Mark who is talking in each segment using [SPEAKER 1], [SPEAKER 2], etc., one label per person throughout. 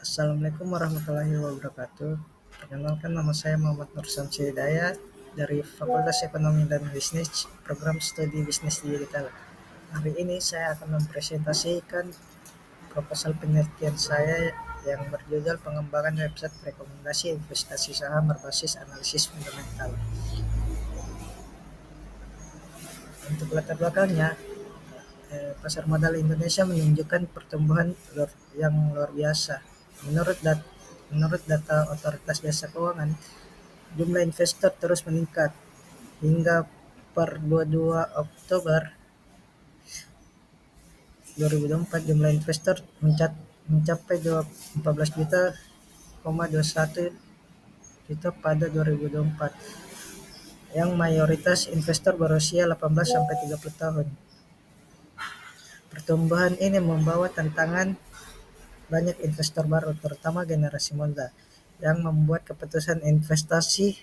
[SPEAKER 1] Assalamualaikum warahmatullahi wabarakatuh. Perkenalkan, nama saya Muhammad Nur Samsi Hidayat dari Fakultas Ekonomi dan Bisnis, Program Studi Bisnis Digital. Hari ini saya akan mempresentasikan proposal penelitian saya yang berjudul pengembangan website rekomendasi investasi saham berbasis analisis fundamental. Untuk latar belakangnya, pasar modal Indonesia menunjukkan pertumbuhan yang luar biasa. Menurut data Otoritas Jasa Keuangan, jumlah investor terus meningkat hingga per 22 Oktober 2024 jumlah investor mencapai 14 juta,21 juta pada 2024 yang mayoritas investor berusia 18 sampai 30 tahun. Pertumbuhan ini membawa tantangan banyak investor baru, terutama generasi muda, yang membuat keputusan investasi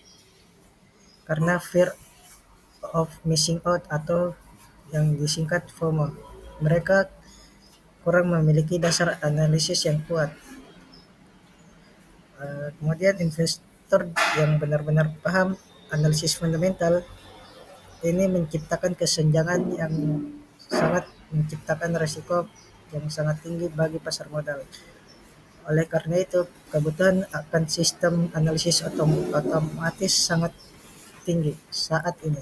[SPEAKER 1] karena fear of missing out atau yang disingkat FOMO. Mereka kurang memiliki dasar analisis yang kuat. Kemudian investor yang benar-benar paham analisis fundamental ini menciptakan kesenjangan yang sangat menciptakan risiko yang sangat tinggi bagi pasar modal. Oleh karena itu, kebutuhan akan sistem analisis otomatis sangat tinggi saat ini.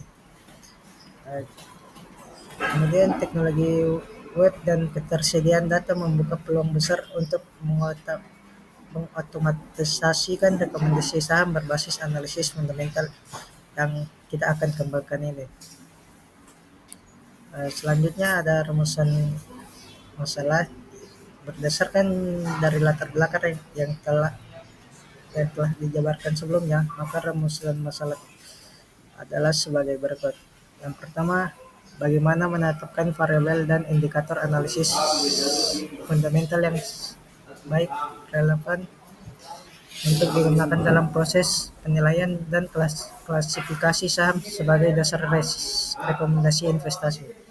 [SPEAKER 1] Kemudian teknologi web dan ketersediaan data membuka peluang besar untuk mengotomatisasikan rekomendasi saham berbasis analisis fundamental yang kita akan kembangkan ini. Selanjutnya ada rumusan masalah berdasarkan dari latar belakang yang telah dijabarkan sebelumnya, maka rumusan masalah adalah sebagai berikut. Yang pertama, bagaimana menetapkan variabel dan indikator analisis fundamental yang baik relevan untuk digunakan dalam proses penilaian dan klasifikasi saham sebagai dasar rekomendasi investasi.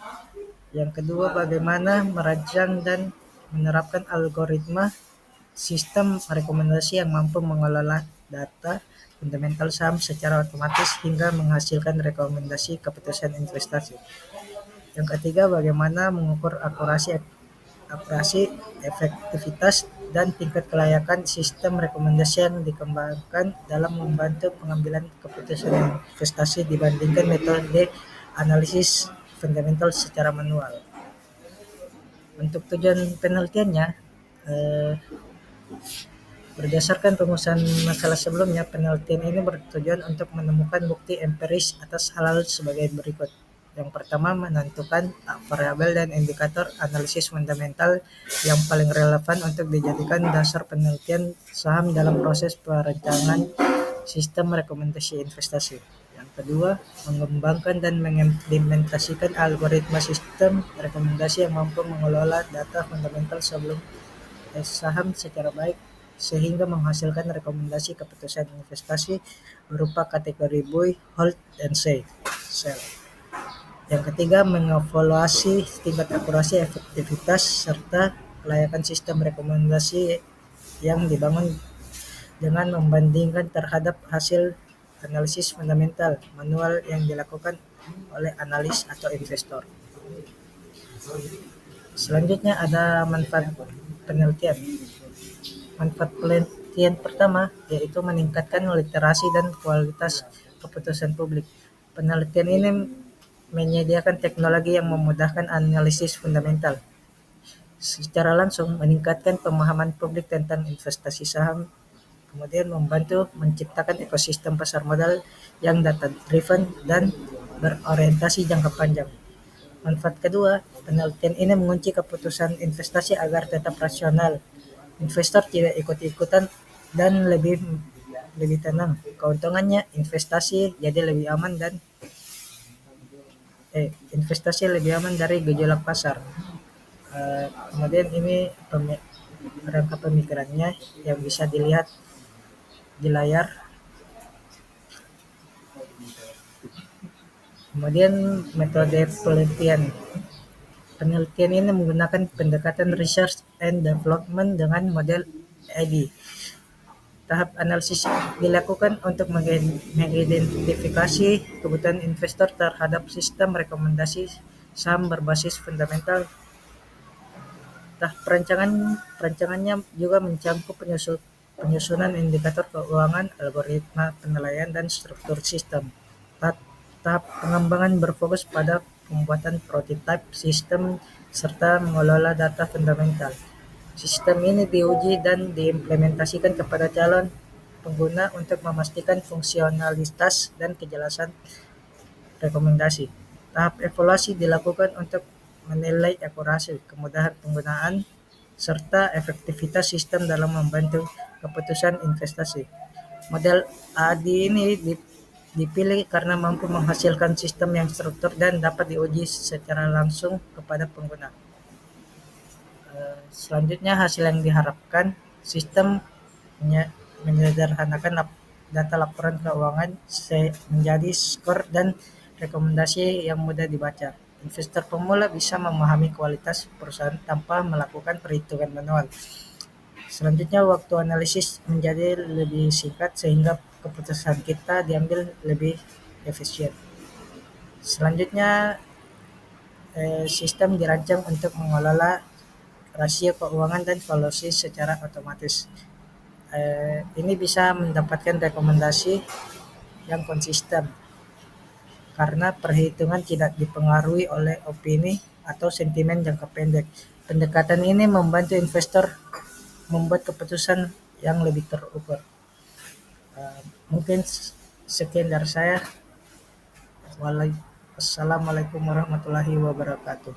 [SPEAKER 1] Yang kedua, bagaimana merancang dan menerapkan algoritma sistem rekomendasi yang mampu mengelola data fundamental saham secara otomatis hingga menghasilkan rekomendasi keputusan investasi. Yang ketiga, bagaimana mengukur akurasi, efektivitas, dan tingkat kelayakan sistem rekomendasi yang dikembangkan dalam membantu pengambilan keputusan investasi dibandingkan metode analisis fundamental secara manual. Untuk tujuan penelitiannya, berdasarkan rumusan masalah sebelumnya, penelitian ini bertujuan untuk menemukan bukti empiris atas hal-hal sebagai berikut. Yang pertama, menentukan variabel dan indikator analisis fundamental yang paling relevan untuk dijadikan dasar penelitian saham dalam proses perencanaan sistem rekomendasi investasi. Yang kedua, mengembangkan dan mengimplementasikan algoritma sistem rekomendasi yang mampu mengelola data fundamental sebelum saham secara baik sehingga menghasilkan rekomendasi keputusan investasi berupa kategori buy, hold, and sell. Yang ketiga, mengevaluasi tingkat akurasi, efektivitas, serta kelayakan sistem rekomendasi yang dibangun dengan membandingkan terhadap hasil analisis fundamental manual yang dilakukan oleh analis atau investor. Selanjutnya ada manfaat penelitian. Manfaat penelitian pertama yaitu meningkatkan literasi dan kualitas keputusan publik. Penelitian ini menyediakan teknologi yang memudahkan analisis fundamental, secara langsung meningkatkan pemahaman publik tentang investasi saham, kemudian membantu menciptakan ekosistem pasar modal yang data-driven dan berorientasi jangka panjang. Manfaat kedua, penelitian ini mengunci keputusan investasi agar tetap rasional. Investor tidak ikut-ikutan dan lebih tenang. Keuntungannya, investasi lebih aman dari gejolak pasar. Kemudian ini rangka pemikirannya yang bisa dilihat di layar. Kemudian metode penelitian. Penelitian ini menggunakan pendekatan research and development dengan model ID. Tahap analisis dilakukan untuk mengidentifikasi kebutuhan investor terhadap sistem rekomendasi saham berbasis fundamental. Tahap perancangannya juga mencakup penyusunan indikator keuangan, algoritma penilaian, dan struktur sistem. Tahap pengembangan berfokus pada pembuatan prototipe sistem serta mengelola data fundamental. Sistem ini diuji dan diimplementasikan kepada calon pengguna untuk memastikan fungsionalitas dan kejelasan rekomendasi. Tahap evaluasi dilakukan untuk menilai akurasi, kemudahan penggunaan, serta efektivitas sistem dalam membantu keputusan investasi. Model AD ini dipilih karena mampu menghasilkan sistem yang struktur dan dapat diuji secara langsung kepada pengguna. Selanjutnya, hasil yang diharapkan, sistem menyederhanakan data laporan keuangan menjadi skor dan rekomendasi yang mudah dibaca. Investor pemula bisa memahami kualitas perusahaan tanpa melakukan perhitungan manual. Selanjutnya, waktu analisis menjadi lebih singkat sehingga keputusan kita diambil lebih efisien. Selanjutnya, sistem dirancang untuk mengelola rasio keuangan dan valuasi secara otomatis. Ini bisa mendapatkan rekomendasi yang konsisten karena perhitungan tidak dipengaruhi oleh opini atau sentimen jangka pendek. Pendekatan ini membantu investor membuat keputusan yang lebih terukur. Mungkin sekian dari saya. Wassalamualaikum warahmatullahi wabarakatuh.